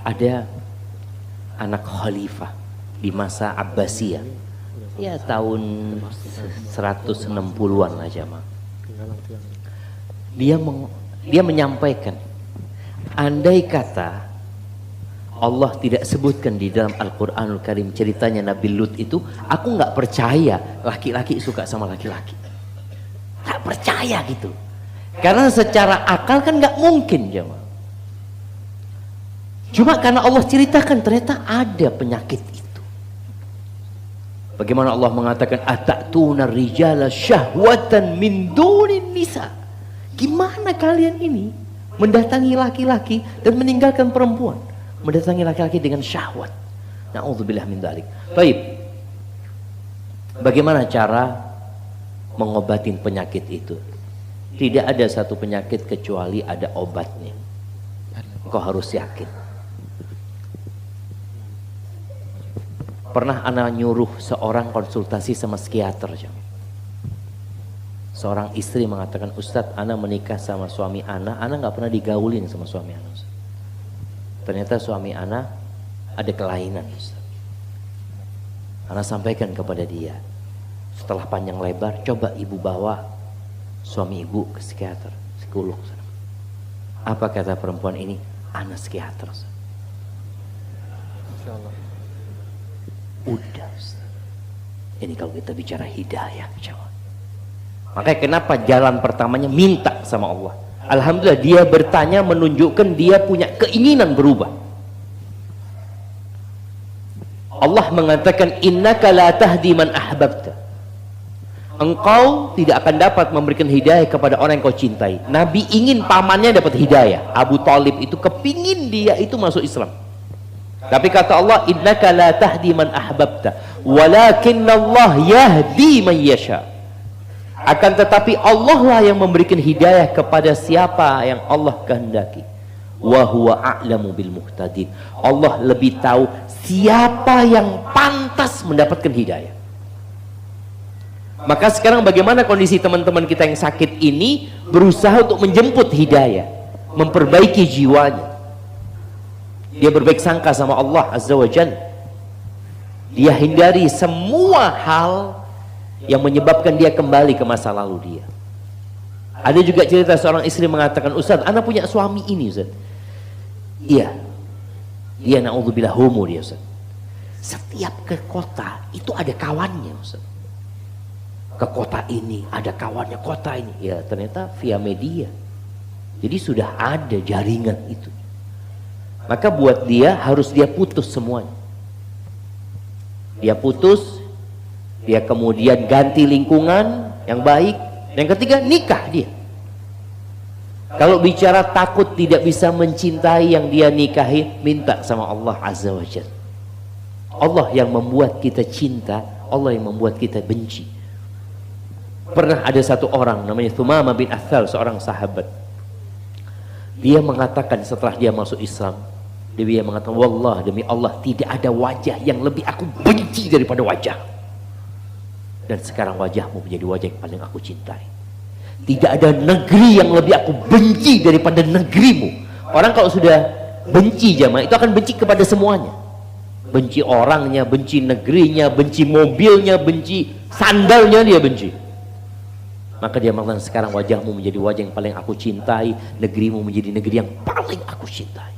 ada anak khalifah di masa Abbasiyah, ya tahun 160-an aja mah. Dia menyampaikan, andai kata Allah tidak sebutkan di dalam Al-Quranul Karim ceritanya Nabi Lut itu, aku nggak percaya laki-laki suka sama laki-laki. Nggak percaya gitu. Karena secara akal kan nggak mungkin jemaah. Cuma karena Allah ceritakan ternyata ada penyakit itu. Bagaimana Allah mengatakan atatuna rijala syahwatan min dunin nisa. Gimana kalian ini mendatangi laki-laki dan meninggalkan perempuan? Mendatangi laki-laki dengan syahwat. Na'udzubillah min dzalik. Baik. Bagaimana cara mengobatin penyakit itu? Tidak ada satu penyakit kecuali ada obatnya. Engkau harus yakin. Pernah ana nyuruh seorang konsultasi sama psikiater. Seorang istri mengatakan, Ustadz, ana menikah sama suami ana nggak pernah digaulin sama suami ana. Ternyata suami ana ada kelainan. Ana sampaikan kepada dia. Setelah panjang lebar, coba ibu bawa suami ibu ke psikiater, psikolog. Apa kata perempuan ini? Ana psikiater. Udah. Ini kalau kita bicara hidayah. Makanya kenapa jalan pertamanya minta sama Allah. Alhamdulillah dia bertanya menunjukkan dia punya keinginan berubah. Allah mengatakan innaka la tahdi man ahbabta. Engkau tidak akan dapat memberikan hidayah kepada orang yang kau cintai. Nabi ingin pamannya dapat hidayah. Abu Thalib itu kepingin dia itu masuk Islam. Tapi kata Allah innaka la tahdi man ahbabta walakinna Allah yahdi man yasha. Akan tetapi Allah lah yang memberikan hidayah kepada siapa yang Allah kehendaki. Wa huwa a'lamu bil muhtadin. Allah lebih tahu siapa yang pantas mendapatkan hidayah. Maka sekarang bagaimana kondisi teman-teman kita yang sakit ini berusaha untuk menjemput hidayah, memperbaiki jiwanya. Dia berbaik sangka sama Allah Azza wa Jalla. Dia hindari semua hal yang menyebabkan dia kembali ke masa lalu dia. Ada juga cerita seorang istri mengatakan, Ustaz, anak punya suami ini Ustaz. Iya. Dia na'udzubillah homo dia Ustaz. Setiap ke kota itu ada kawannya Ustaz. Ke kota ini ada kawannya, kota ini. Ya ternyata via media. Jadi sudah ada jaringan itu. Maka buat dia harus dia putus semuanya. Dia putus. Dia kemudian ganti lingkungan yang baik. Yang ketiga nikah dia. Kalau bicara takut tidak bisa mencintai yang dia nikahi, minta sama Allah Azza wa Jalla. Allah yang membuat kita cinta, Allah yang membuat kita benci. Pernah ada satu orang namanya Thumamah bin Athal, seorang sahabat. Dia mengatakan setelah dia masuk Islam, dia mengatakan, wallah demi Allah tidak ada wajah yang lebih aku benci daripada wajah. Dan sekarang wajahmu menjadi wajah yang paling aku cintai. Tidak ada negeri yang lebih aku benci daripada negerimu. Orang kalau sudah benci jamaah itu akan benci kepada semuanya. Benci orangnya, benci negerinya, benci mobilnya, benci sandalnya dia benci. Maka dia mengatakan sekarang wajahmu menjadi wajah yang paling aku cintai, negerimu menjadi negeri yang paling aku cintai.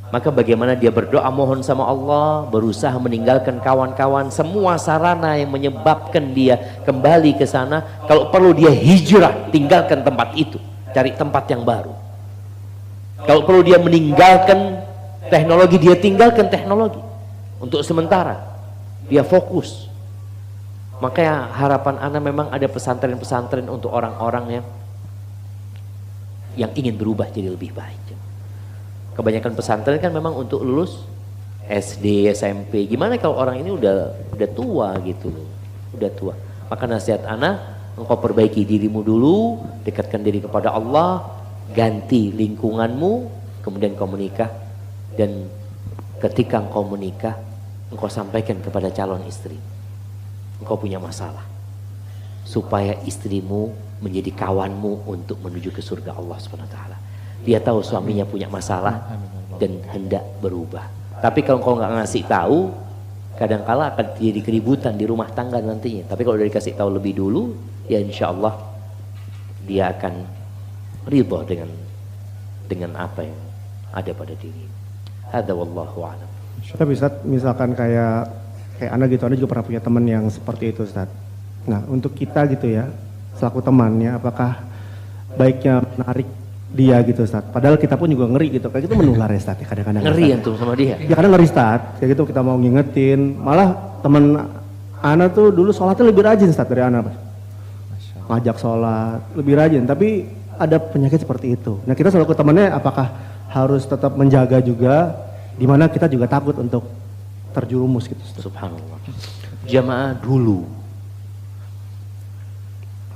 Maka bagaimana dia berdoa mohon sama Allah, berusaha meninggalkan kawan-kawan, semua sarana yang menyebabkan dia kembali ke sana. Kalau perlu dia hijrah, tinggalkan tempat itu, cari tempat yang baru. Kalau perlu dia meninggalkan teknologi, dia tinggalkan teknologi. Untuk sementara dia fokus. Makanya harapan ana memang ada pesantren-pesantren untuk orang-orang yang ingin berubah jadi lebih baik. Kebanyakan pesantren kan memang untuk lulus SD, SMP. Gimana kalau orang ini udah tua gitu loh, udah tua. Maka nasihat ana, engkau perbaiki dirimu dulu, dekatkan diri kepada Allah, ganti lingkunganmu, kemudian kau menikah. Dan ketika engkau menikah, engkau sampaikan kepada calon istri, engkau punya masalah, supaya istrimu menjadi kawanmu untuk menuju ke surga Allah SWT. Dia tahu suaminya punya masalah, dan hendak berubah. Tapi kalau kau nggak ngasih tahu, kadangkala akan jadi keributan di rumah tangga nantinya. Tapi kalau udah dikasih tahu lebih dulu, ya insya Allah dia akan ridha dengan apa yang ada pada diri. Hadza wallahu a'lam. Tapi Ustaz, misalkan kayak Anda gitu, Anda juga pernah punya teman yang seperti itu Ustaz. Nah, untuk kita gitu ya, selaku temannya, apakah baiknya menarik dia gitu Ustaz? Padahal kita pun juga ngeri gitu, kayak gitu menular ya Ustaz, kadang-kadang. Ngeri antum sama dia? Ya kadang ngeri Ustaz, kayak gitu kita mau ngingetin, malah teman Ana tuh dulu sholatnya lebih rajin Ustaz dari Ana, Pak. Ngajak sholat, lebih rajin, tapi ada penyakit seperti itu. Nah kita selaku temannya apakah harus tetap menjaga juga, dimana kita juga takut untuk terjerumus gitu Ustaz. Subhanallah. Jamaah dulu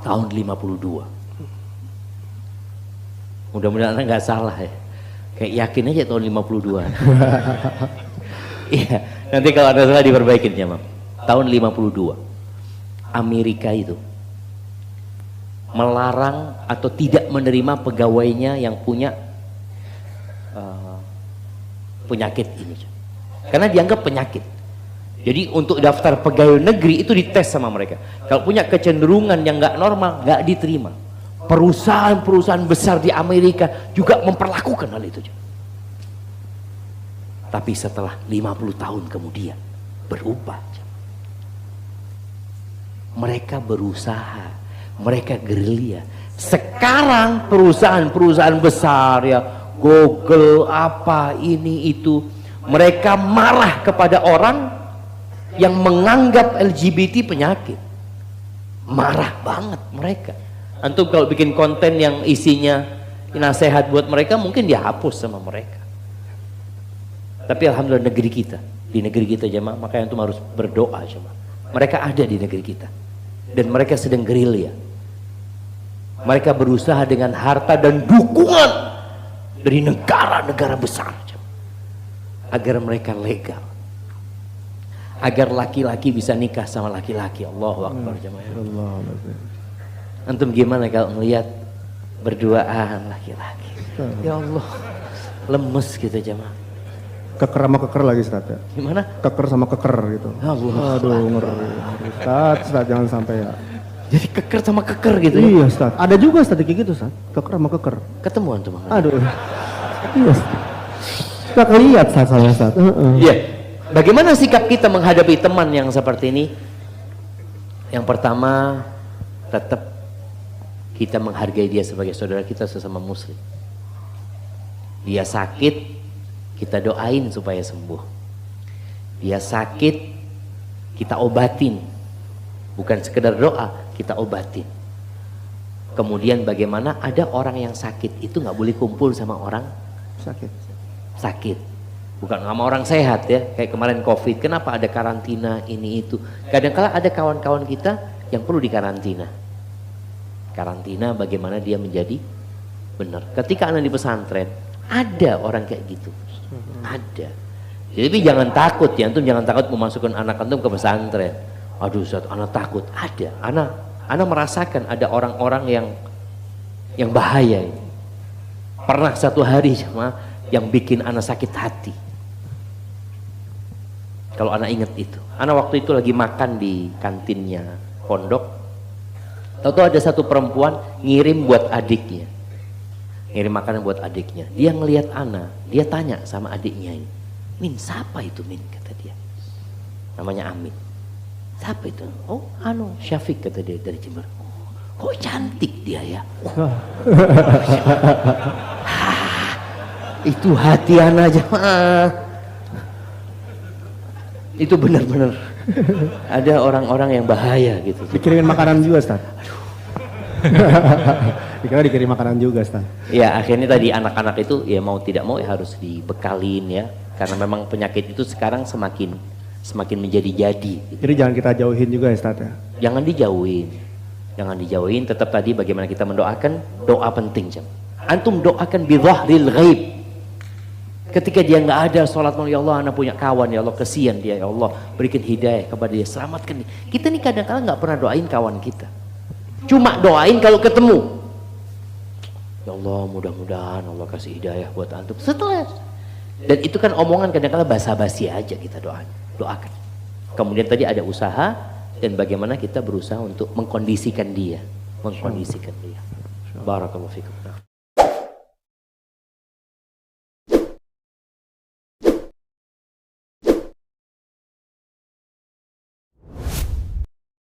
tahun 52. Mudah-mudahan nggak salah ya. Kayak yakin aja tahun 52. Iya, nanti kalau ada salah diperbaikin jamaah. Tahun 52. Amerika itu melarang atau tidak menerima pegawainya yang punya penyakit ini. Karena dianggap penyakit. Jadi untuk daftar pegawai negeri itu dites sama mereka. Kalau punya kecenderungan yang nggak normal, nggak diterima. Perusahaan-perusahaan besar di Amerika juga memperlakukan hal itu. Tapi setelah 50 tahun kemudian berubah. Mereka berusaha, mereka gerilya. Sekarang perusahaan-perusahaan besar ya, Google apa ini itu, mereka marah kepada orang yang menganggap LGBT penyakit. Marah banget mereka. Antum kalau bikin konten yang isinya nasihat buat mereka, mungkin dihapus sama mereka. Tapi alhamdulillah negeri kita, di negeri kita jemaah, makanya antum harus berdoa jemaah. Mereka ada di negeri kita dan mereka sedang gerilya. Mereka berusaha dengan harta dan dukungan dari negara-negara besar jemaah, agar mereka legal, agar laki-laki bisa nikah sama laki-laki. Allahu Akbar jemaah. Antum gimana kalau melihat berduaan laki-laki? Ya Allah, lemes gitu jemaah. Keker sama keker lagi Ustaz ya. Gimana? Keker sama keker gitu. Allah. Aduh ngeri. Ustaz jangan sampai ya. Jadi keker sama keker gitu. Iya Ustaz. Ada juga Ustaz kayak gitu Ustaz. Keker sama keker. Ketemu antum. Aduh. Iya Ustaz. Kita lihat Ustaz sama Ustaz. Iya. Bagaimana sikap kita menghadapi teman yang seperti ini? Yang pertama, tetap kita menghargai dia sebagai saudara kita sesama muslim. Dia sakit, kita doain supaya sembuh. Dia sakit, kita obatin. Bukan sekedar doa, kita obatin. Kemudian bagaimana ada orang yang sakit itu nggak boleh kumpul sama orang sakit. Bukan sama orang sehat ya. Kayak kemarin COVID, kenapa ada karantina ini itu. Kadang-kala ada kawan-kawan kita yang perlu dikarantina. Karantina bagaimana dia menjadi benar. Ketika anak di pesantren, ada orang kayak gitu. Ada. Jadi jangan takut ya, antum jangan takut memasukkan anak antum ke pesantren. Aduh Ustaz, anak takut. Ada. Anak merasakan ada orang-orang yang bahaya ini. Pernah satu hari sama yang bikin anak sakit hati. Kalau anak ingat itu. Anak waktu itu lagi makan di kantinnya pondok. Tahu-tahu ada satu perempuan ngirim buat adiknya. Ngirim makanan buat adiknya. Dia ngelihat anak, dia tanya sama adiknya ini. Min, siapa itu Min? Kata dia. Namanya Amin. Siapa itu? Oh, Syafiq kata dia dari Jember. Oh, kok cantik dia ya? Oh. Itu hati anak jemaah. Itu benar-benar ada orang-orang yang bahaya gitu. Dikirimin makanan juga Ustaz. Dikira dikirim makanan juga Ustaz. Ya akhirnya tadi anak-anak itu ya mau tidak mau ya harus dibekalin ya. Karena memang penyakit itu sekarang semakin menjadi-jadi gitu. Jadi jangan kita jauhin juga ya Ustaz ya. Jangan dijauhin, tetap tadi bagaimana kita mendoakan, doa penting jam. Antum doakan bi dhahril ghaib. Ketika dia nggak ada, sholat, ya Allah, anak punya kawan, ya Allah, kesian dia, ya Allah, berikan hidayah kepada dia, selamatkan dia. Kita nih kadang-kadang nggak pernah doain kawan kita, cuma doain kalau ketemu. Ya Allah, mudah-mudahan Allah kasih hidayah buat antum. Setelah Dan itu kan omongan kadang-kadang basa-basi aja kita doakan. Kemudian tadi ada usaha dan bagaimana kita berusaha untuk mengkondisikan dia. Barakallahu fikum.